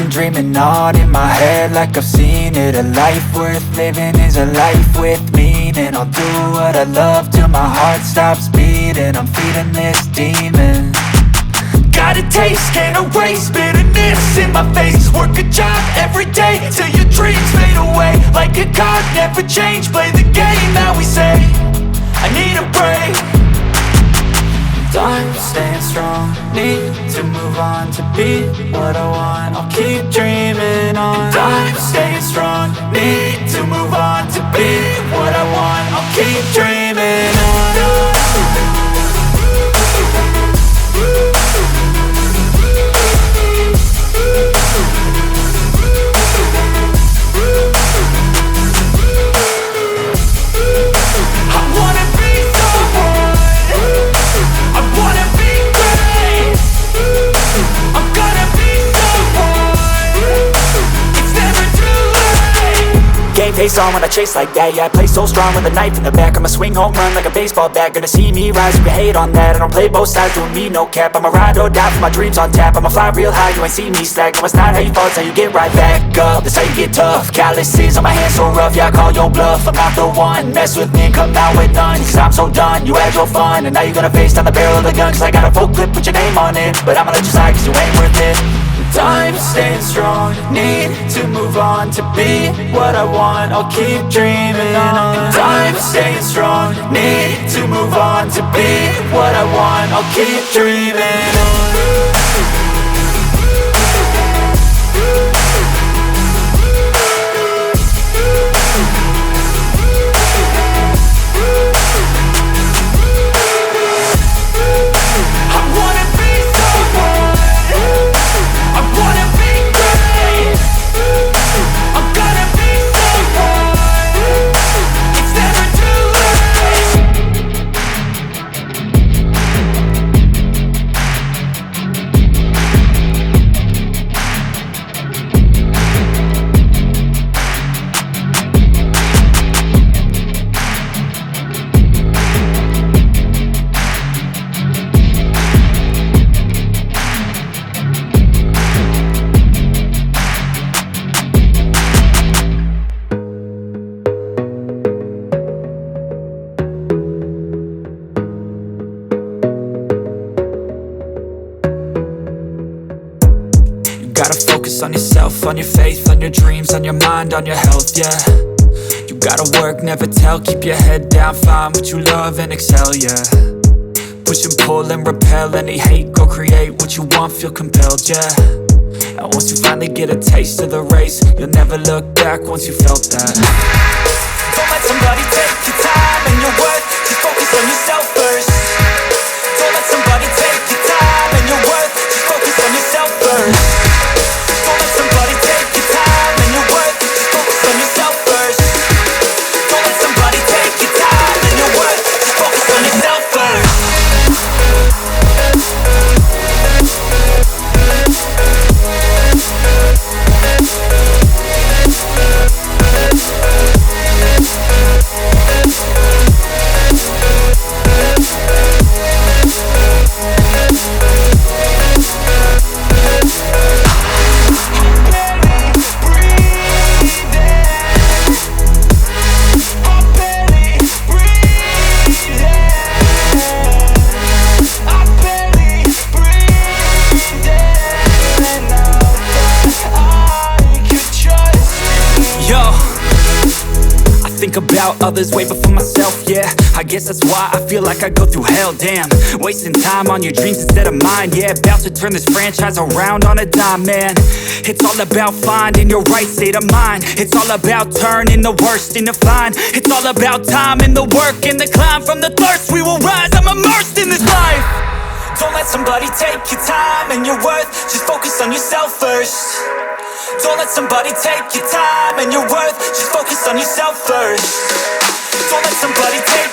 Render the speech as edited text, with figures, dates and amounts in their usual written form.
I'm dreaming on in my head like I've seen it. A life worth living is a life with meaning. I'll do what I love till my heart stops beating. I'm feeding this demon. Got a taste, can't erase bitterness in my face. Work a job every day till your dreams fade away. Like a card, never change, play the game that we say. I need a break. I'm staying strong, need to move on to be what I want. I'll keep dreaming on. I'm staying strong, need to move on to be what I want. I'll keep dreaming on. Face on when I chase like that, yeah, I play so strong with a knife in the back. I'ma swing home run like a baseball bat. Gonna see me rise, you can hate on that. I don't play both sides, doing me no cap. I'ma ride or die for my dreams on tap. I'ma fly real high, you ain't see me slack. No, it's not how you fall, it's how you get right back up. That's how you get tough. Calluses on my hands so rough, yeah, I call your bluff. I'm not the one, mess with me and come out with none. Cause I'm so done, you had your fun. And now you're gonna face down the barrel of the gun. Cause I got a full clip, put your name on it. But I'ma let you slide cause you ain't worth it. I'm staying strong, need to move on to be what I want. I'll keep dreaming on. I'm staying strong, need to move on to be what I want. I'll keep dreaming on. Gotta focus on yourself, on your faith, on your dreams, on your mind, on your health, yeah. You gotta work, never tell, keep your head down, find what you love and excel, yeah. Push and pull and repel any hate, go create what you want, feel compelled, yeah. And once you finally get a taste of the race, you'll never look back once you felt that. Don't let somebody take your time and your worth, just focus on yourself first. Don't let somebody take your time and your worth, just focus on yourself first. Think about others way before myself, yeah. I guess that's why I feel like I go through hell, damn. Wasting time on your dreams instead of mine, yeah. About to turn this franchise around on a dime, man. It's all about finding your right state of mind. It's all about turning the worst into fine. It's all about time and the work and the climb. From the thirst we will rise, I'm immersed in this life. Don't let somebody take your time and your worth, just focus on yourself first. Don't let somebody take your time and your worth, just focus on yourself first. Don't let somebody take